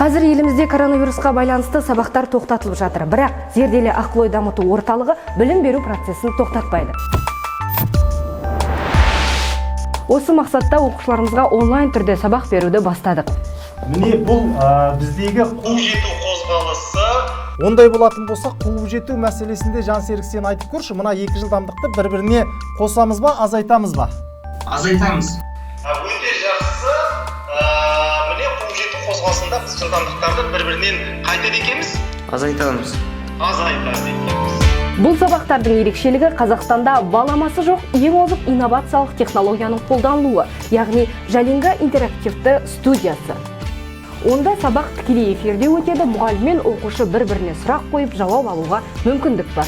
Қазір елімізде коронавирусқа байланысты сабақтар тоқтатылып жатыр. Бірақ зерделі ақыл ой дамыту орталығы білім беру процесін тоқтатпайды. Осы мақсатта оқушыларымызға онлайн түрде сабақ беруді бастадық. Міне бұл біздегі қуып жету қозғалысы. Ондай болатын болса, қуып жету мәселесінде Жансерік сен айтып көрші, мына 2 жылдамдықты бір-біріне қосамыз ба, азайтамыз ба? Азайтамыз. Өте жақсы. Міне қуып жету қозғалысында біз жылдамдықтарды бір-бірінен қайтеді екенбіз? Азайтамыз. Азайтады екенбіз. Бұл сабақтардың ерекшелігі Қазақстанда баламасы жоқ ең озық инновациялық технологияның қолданылуы, яғни Жалинга интерактивті студиясы. Онда сабақ тікелей эфирде өтеді, мұғалім мен оқушы бір-біріне сұрақ қойып жауап алуға мүмкіндік бар.